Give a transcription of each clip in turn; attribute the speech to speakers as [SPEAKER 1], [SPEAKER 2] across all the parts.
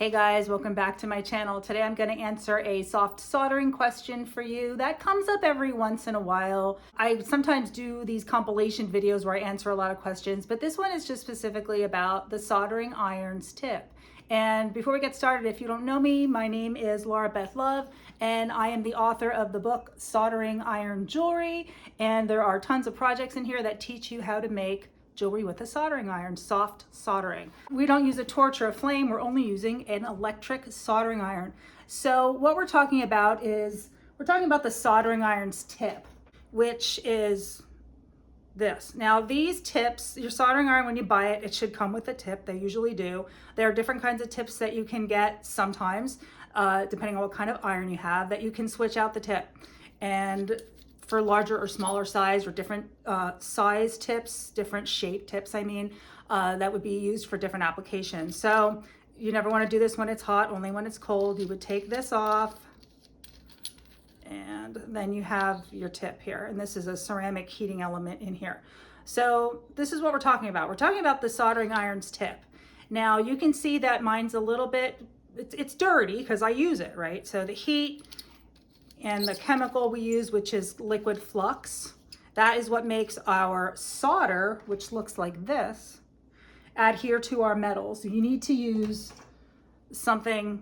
[SPEAKER 1] Hey guys, welcome back to my channel. Today I'm going to answer a soft soldering question for you that comes up every once in a while. I sometimes do these compilation videos where I answer a lot of questions, but this one is just specifically about the soldering irons tip. And before we get started, if you don't know me, my name is Laura Beth Love, and I am the author of the book Soldering Iron Jewelry. And there are tons of projects in here that teach you how to make jewelry with a soldering iron, soft soldering. We don't use a torch or a flame, we're only using an electric soldering iron. So what we're talking about is, we're talking about the soldering iron's tip, which is this. Now these tips, your soldering iron, when you buy it, it should come with a tip. They usually do. There are different kinds of tips that you can get sometimes, depending on what kind of iron you have, that you can switch out the tip. And for larger or smaller size or different size tips, different shape tips, I mean, that would be used for different applications. So you never want to do this when it's hot, only when it's cold. You would take this off, and then you have your tip here. And this is a ceramic heating element in here. So this is what we're talking about. We're talking about the soldering iron's tip. Now you can see that mine's a little bit, it's dirty because I use it, right? So the heat and the chemical we use, which is liquid flux, that is what makes our solder, which looks like this, adhere to our metals. You need to use something.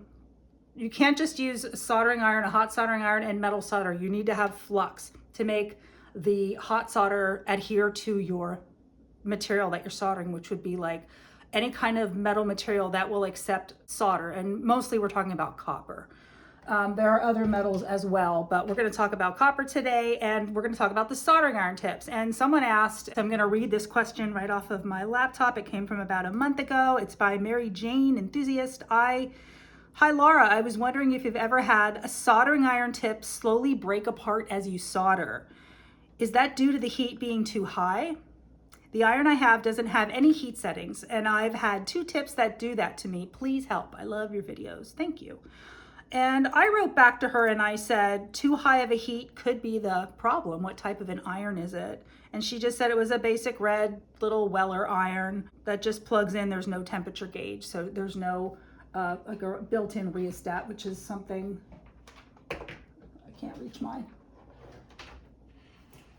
[SPEAKER 1] You can't just use a soldering iron, a hot soldering iron, and metal solder. You need to have flux to make the hot solder adhere to your material that you're soldering, which would be like any kind of metal material that will accept solder. And mostly we're talking about copper. There are other metals as well, but we're going to talk about copper today, and we're going to talk about the soldering iron tips. And someone asked, I'm going to read this question right off of my laptop. It came from about a month ago. It's by Mary Jane Enthusiast. Hi Laura, I was wondering if you've ever had a soldering iron tip slowly break apart as you solder. Is that due to the heat being too high? The iron I have doesn't have any heat settings, and I've had 2 tips that do that to me. Please help. I love your videos. Thank you. And I wrote back to her and I said, too high of a heat could be the problem. What type of an iron is it? And she just said it was a basic red little Weller iron that just plugs in. There's no temperature gauge. So there's no like a built-in rheostat, which is something, I can't reach mine.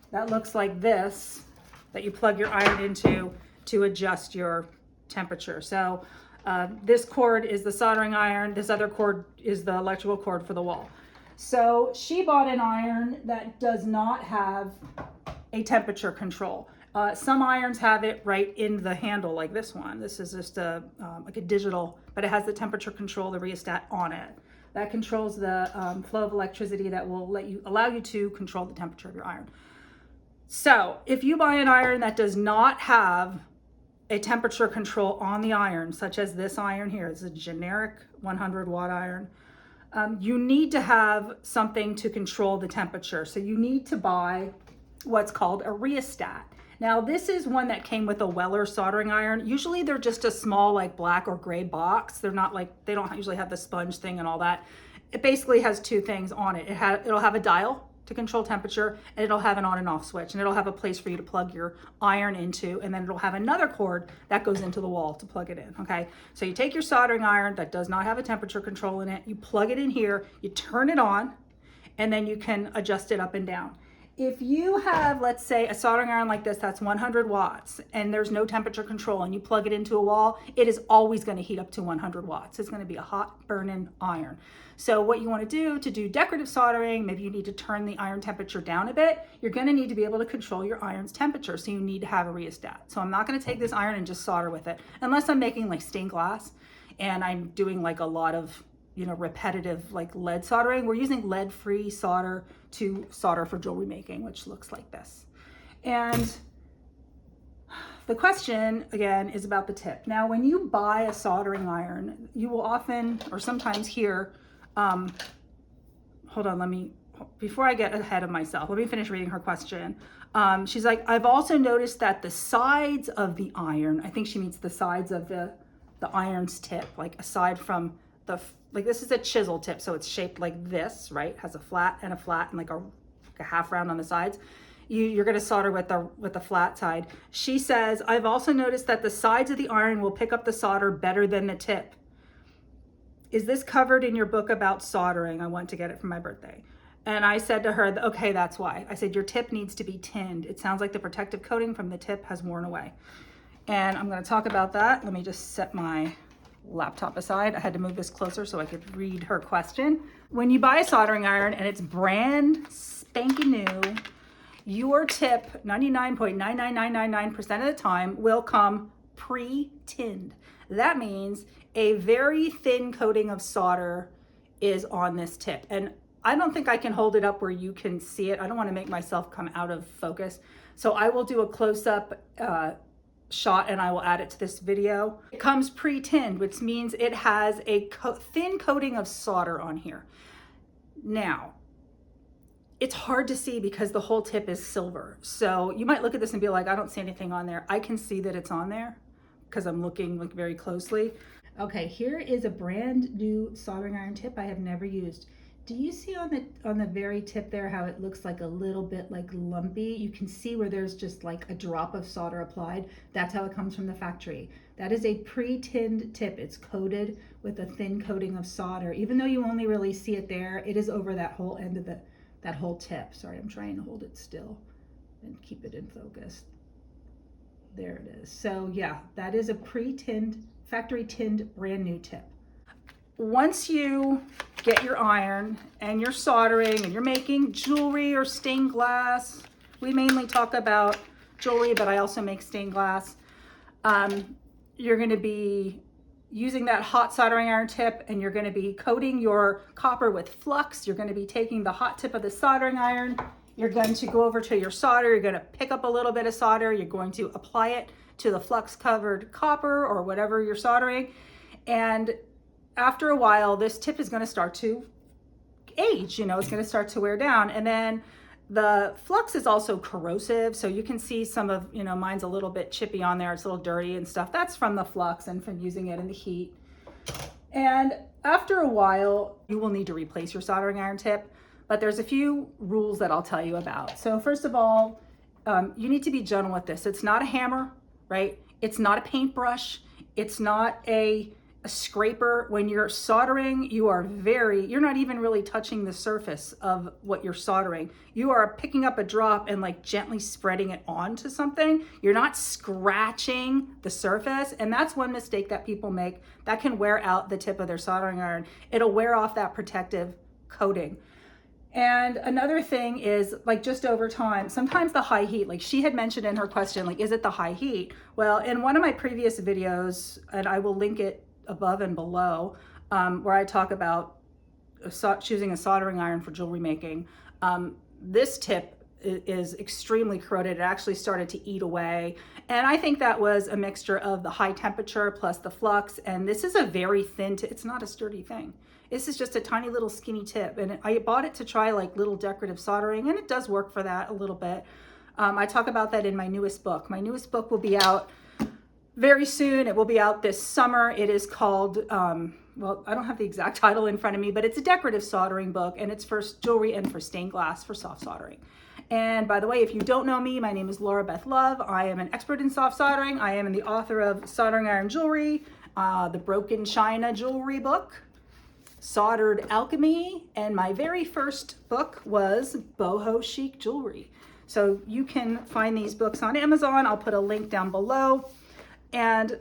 [SPEAKER 1] That looks like this, that you plug your iron into to adjust your temperature. So this cord is the soldering iron. This other cord is the electrical cord for the wall. So she bought an iron that does not have a temperature control. Some irons have it right in the handle, like this one. This is just like a digital, but it has the temperature control, the rheostat on it. That controls the flow of electricity that will allow you to control the temperature of your iron. So if you buy an iron that does not have a temperature control on the iron, such as this iron here, it's a generic 100 watt iron, you need to have something to control the temperature. So you need to buy what's called a rheostat. Now this is one that came with a Weller soldering iron. Usually they're just a small like black or gray box. They're not like, they don't usually have the sponge thing and all that. It basically has 2 things on it. It'll have a dial to control temperature, and it'll have an on and off switch, and it'll have a place for you to plug your iron into, and then it'll have another cord that goes into the wall to plug it in. Okay, so you take your soldering iron that does not have a temperature control in it, you plug it in here, you turn it on, and then you can adjust it up and down. If you have, let's say, a soldering iron like this that's 100 watts and there's no temperature control, and you plug it into a wall, it is always going to heat up to 100 watts. It's going to be a hot burning iron. So what you want to do decorative soldering, maybe you need to turn the iron temperature down a bit. You're going to need to be able to control your iron's temperature, so you need to have a rheostat. So I'm not going to take this iron and just solder with it, unless I'm making like stained glass and I'm doing like a lot of, you know, repetitive like lead soldering. We're using lead-free solder to solder for jewelry making, which looks like this. And the question again is about the tip. Now, when you buy a soldering iron, you will often or sometimes hear, hold on, before I get ahead of myself, let me finish reading her question. She's like, I've also noticed that the sides of the iron, I think she means the sides of the iron's tip, like aside from like this is a chisel tip, so it's shaped like this, right? Has a flat and like a half round on the sides. You're going to solder with the flat side. She says, I've also noticed that the sides of the iron will pick up the solder better than the tip. is this covered in your book about soldering? I want to get it for my birthday. And I said to her, okay, that's why. I said, your tip needs to be tinned. It sounds like the protective coating from the tip has worn away. And I'm gonna talk about that. Let me just set my laptop aside. I had to move this closer so I could read her question. When you buy a soldering iron and it's brand spanking new, your tip 99.99999% of the time will come pre-tinned. That means a very thin coating of solder is on this tip. And I don't think I can hold it up where you can see it. I don't want to make myself come out of focus. So I will do a close-up shot and I will add it to this video. It comes pre-tinned, which means it has a thin coating of solder on here. Now, it's hard to see because the whole tip is silver. So you might look at this and be like, I don't see anything on there. I can see that it's on there because I'm looking like very closely. Okay, here is a brand new soldering iron tip I have never used. Do you see on the very tip there how it looks like a little bit like lumpy? You can see where there's just like a drop of solder applied. That's how it comes from the factory. That is a pre-tinned tip. It's coated with a thin coating of solder. Even though you only really see it there, it is over that whole end of that whole tip. Sorry, I'm trying to hold it still and keep it in focus. There it is. So yeah, that is a pre-tinned, factory tinned, brand new tip. Once you get your iron and you're soldering and you're making jewelry or stained glass, we mainly talk about jewelry, but I also make stained glass. You're going to be using that hot soldering iron tip and you're going to be coating your copper with flux. You're going to be taking the hot tip of the soldering iron. You're going to go over to your solder. You're going to pick up a little bit of solder. You're going to apply it to the flux covered copper or whatever you're soldering. And after a while, this tip is going to start to age, it's going to start to wear down. And then the flux is also corrosive. So you can see some of, mine's a little bit chippy on there. It's a little dirty and stuff. That's from the flux and from using it in the heat. And after a while, you will need to replace your soldering iron tip. But there's a few rules that I'll tell you about. So first of all, you need to be gentle with this. It's not a hammer, right? It's not a paintbrush. It's not a scraper. When you're soldering, you're not even really touching the surface of what you're soldering. You are picking up a drop and like gently spreading it onto something. You're not scratching the surface. And that's one mistake that people make that can wear out the tip of their soldering iron. It'll wear off that protective coating. And another thing is like just over time, sometimes the high heat, like she had mentioned in her question, like, is it the high heat? Well, in one of my previous videos, and I will link it above and below, where I talk about choosing a soldering iron for jewelry making, this tip is extremely corroded. It actually started to eat away. And I think that was a mixture of the high temperature plus the flux. And this is a very thin tip. It's not a sturdy thing. This is just a tiny little skinny tip. And I bought it to try like little decorative soldering, and it does work for that a little bit. I talk about that in my newest book. My newest book will be out very soon. It will be out this summer. It is called, well, I don't have the exact title in front of me, but it's a decorative soldering book, and it's for jewelry and for stained glass for soft soldering. And by the way, if you don't know me, my name is Laura Beth Love. I am an expert in soft soldering. I am the author of Soldering Iron Jewelry, the Broken China Jewelry book, Soldered Alchemy, and my very first book was Boho Chic Jewelry. So you can find these books on Amazon. I'll put a link down below. And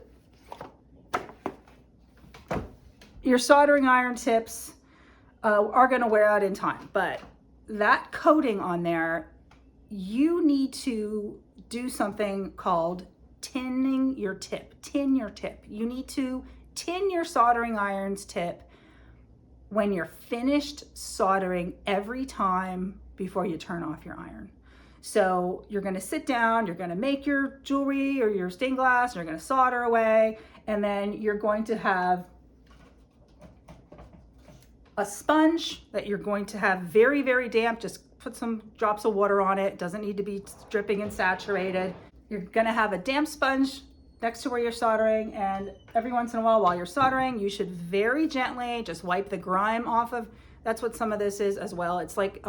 [SPEAKER 1] your soldering iron tips are going to wear out in time, but that coating on there, you need to do something called tinning your tip. Tin your tip. You need to tin your soldering iron's tip when you're finished soldering every time before you turn off your iron. So you're going to sit down, you're going to make your jewelry or your stained glass, you're going to solder away, and then you're going to have a sponge that you're going to have very, very damp. Just put some drops of water on it. It doesn't need to be dripping and saturated. You're going to have a damp sponge next to where you're soldering, and every once in a while you're soldering, you should very gently just wipe the grime off of That's what some of this is as well. It's like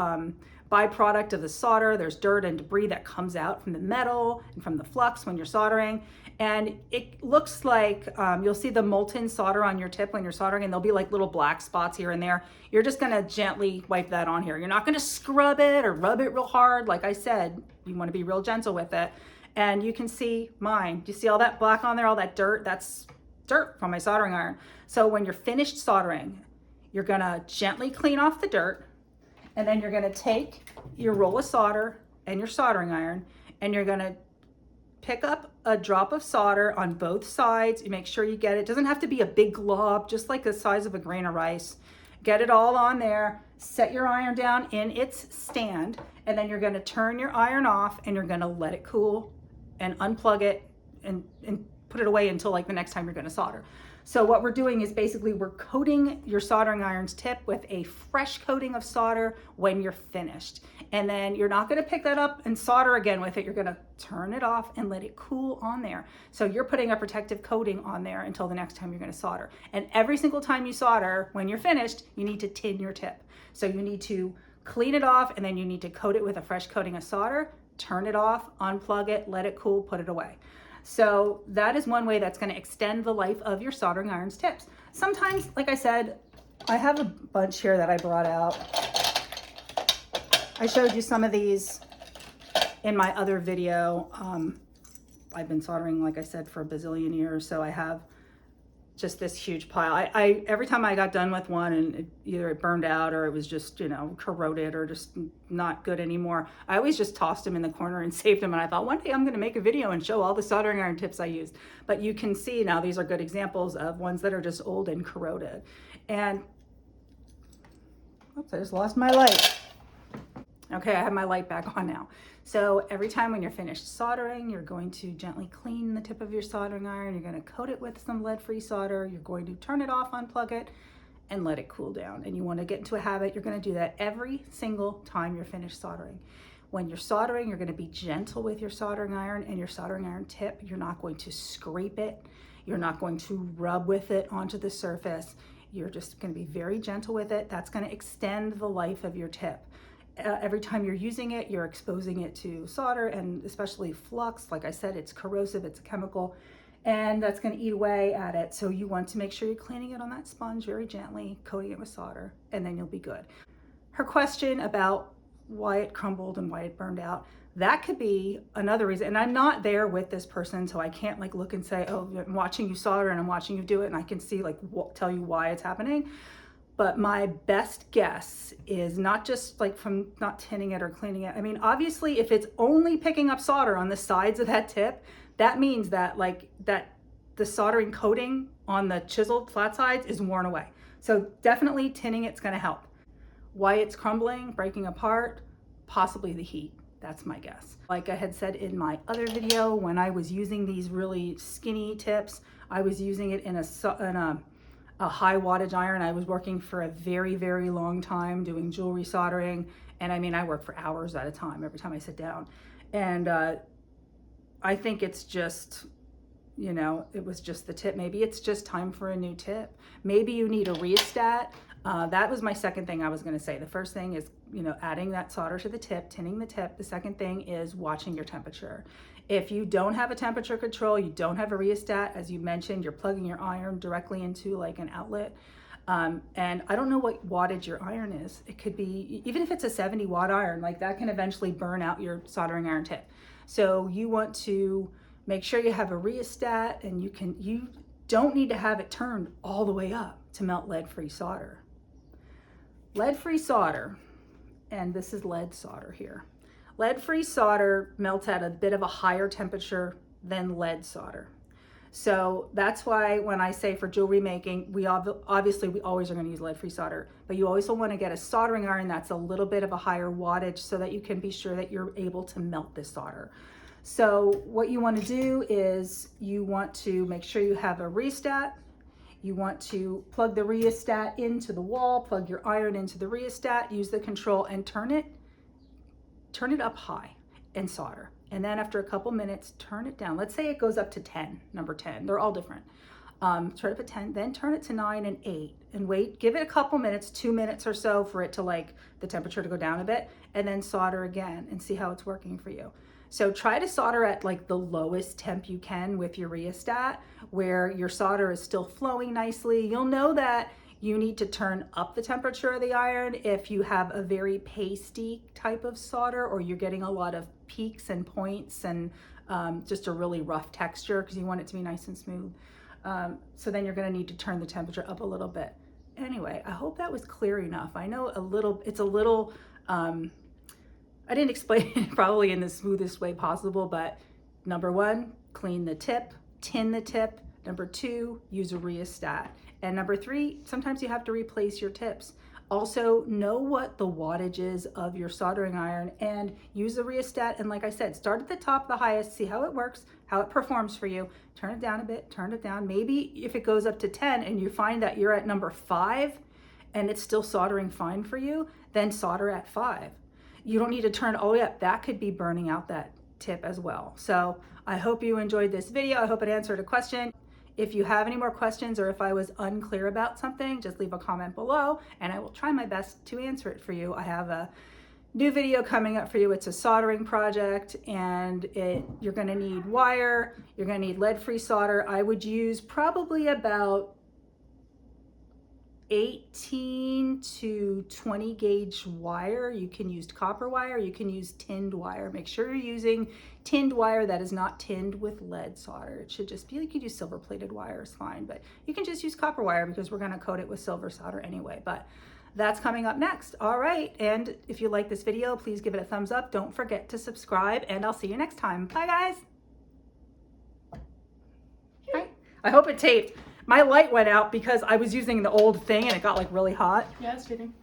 [SPEAKER 1] byproduct of the solder. There's dirt and debris that comes out from the metal and from the flux when you're soldering. And it looks like you'll see the molten solder on your tip when you're soldering, and there'll be like little black spots here and there. You're just gonna gently wipe that on here. You're not gonna scrub it or rub it real hard. Like I said, you wanna be real gentle with it. And you can see mine. Do you see all that black on there, all that dirt? That's dirt from my soldering iron. So when you're finished soldering, you're gonna gently clean off the dirt, and then you're gonna take your roll of solder and your soldering iron, and you're gonna pick up a drop of solder on both sides. You make sure you get it. Doesn't have to be a big glob, just like the size of a grain of rice. Get it all on there. Set your iron down in its stand, and then you're gonna turn your iron off, and you're gonna let it cool and unplug it and put it away until like the next time you're gonna solder. So what we're doing is basically we're coating your soldering iron's tip with a fresh coating of solder when you're finished. And then you're not gonna pick that up and solder again with it. You're gonna turn it off and let it cool on there. So you're putting a protective coating on there until the next time you're gonna solder. And every single time you solder, when you're finished, you need to tin your tip. So you need to clean it off, and then you need to coat it with a fresh coating of solder, turn it off, unplug it, let it cool, put it away. So that is one way that's going to extend the life of your soldering iron's tips. Sometimes, like I said, I have a bunch here that I brought out. I showed you some of these in my other video. I've been soldering, like I said, for a bazillion years, so I have just this huge pile. I every time I got done with one and either it burned out or it was just, you know, corroded or just not good anymore, I always just tossed them in the corner and saved them. And I thought one day I'm going to make a video and show all the soldering iron tips I used. But you can see now these are good examples of ones that are just old and corroded. And oops, I just lost my light. Okay, I have my light back on now. So every time when you're finished soldering, you're going to gently clean the tip of your soldering iron. You're going to coat it with some lead-free solder. You're going to turn it off, unplug it, and let it cool down. And you want to get into a habit. You're going to do that every single time you're finished soldering. When you're soldering, you're going to be gentle with your soldering iron and your soldering iron tip. You're not going to scrape it. You're not going to rub with it onto the surface. You're just going to be very gentle with it. That's going to extend the life of your tip. Every time you're using it, you're exposing it to solder, and especially flux. Like I said, it's corrosive, it's a chemical, and that's going to eat away at it. So you want to make sure you're cleaning it on that sponge very gently, coating it with solder, and then you'll be good. Her question about why it crumbled and why it burned out, that could be another reason. And I'm not there with this person, so I can't like look and say, oh, I'm watching you solder and I'm watching you do it, and I can see like tell you why it's happening. But my best guess is not just like from not tinning it or cleaning it. I mean, obviously, if it's only picking up solder on the sides of that tip, that means that the soldering coating on the chiseled flat sides is worn away. So definitely tinning it's going to help. Why it's crumbling, breaking apart, possibly the heat. That's my guess. Like I had said in my other video, when I was using these really skinny tips, I was using it in a high wattage iron. I was working for a very, very long time doing jewelry soldering. And I mean, I work for hours at a time every time I sit down. And I think it's just, you know, it was just the tip. Maybe it's just time for a new tip. Maybe you need a rheostat. That was my second thing I was going to say. The first thing is, you know, adding that solder to the tip, tinning the tip. The second thing is watching your temperature. If you don't have a temperature control, you don't have a rheostat, as you mentioned, you're plugging your iron directly into like an outlet. And I don't know what wattage your iron is. It could be, even if it's a 70 watt iron, like that can eventually burn out your soldering iron tip. So you want to make sure you have a rheostat, and you don't need to have it turned all the way up to melt lead-free solder. Lead-free solder, and this is lead solder here. Lead-free solder melts at a bit of a higher temperature than lead solder. So that's why when I say for jewelry making, we obviously always are going to use lead-free solder, but you also want to get a soldering iron that's a little bit of a higher wattage so that you can be sure that you're able to melt this solder. So what you want to do is you want to make sure you have a rheostat. You want to plug the rheostat into the wall, plug your iron into the rheostat, use the control and turn it up high and solder. And then after a couple minutes, turn it down. Let's say it goes up to 10, number 10. They're all different. Turn it up to 10, then turn it to 9 and 8 and wait, give it a couple minutes, 2 minutes or so for it to like the temperature to go down a bit, and then solder again and see how it's working for you. So try to solder at like the lowest temp you can with your rheostat where your solder is still flowing nicely. You'll know that you need to turn up the temperature of the iron if you have a very pasty type of solder or you're getting a lot of peaks and points and just a really rough texture because you want it to be nice and smooth. So then you're going to need to turn the temperature up a little bit. Anyway, I hope that was clear enough. I know it's a little, I didn't explain it probably in the smoothest way possible, but number 1, clean the tip, tin the tip. Number 2, use a rheostat. And number 3, sometimes you have to replace your tips. Also, know what the wattage is of your soldering iron and use the rheostat. And like I said, start at the top, the highest, see how it works, how it performs for you. Turn it down a bit, turn it down. Maybe if it goes up to 10 and you find that you're at number 5 and it's still soldering fine for you, then solder at 5. You don't need to turn all the way up. That could be burning out that tip as well. So I hope you enjoyed this video. I hope it answered a question. If you have any more questions or if I was unclear about something, just leave a comment below and I will try my best to answer it for you. I have a new video coming up for you. It's a soldering project and you're gonna need wire, you're gonna need lead-free solder. I would use probably about 18 to 20 gauge wire. You can use copper wire, you can use tinned wire. Make sure you're using tinned wire that is not tinned with lead solder. It should just be, you could use silver plated wire is fine, but you can just use copper wire because we're gonna coat it with silver solder anyway, but that's coming up next. All right, and if you like this video, please give it a thumbs up. Don't forget to subscribe and I'll see you next time. Bye guys. Hi. I hope it taped. My light went out because I was using the old thing and it got like really hot.
[SPEAKER 2] Yeah, it's fitting.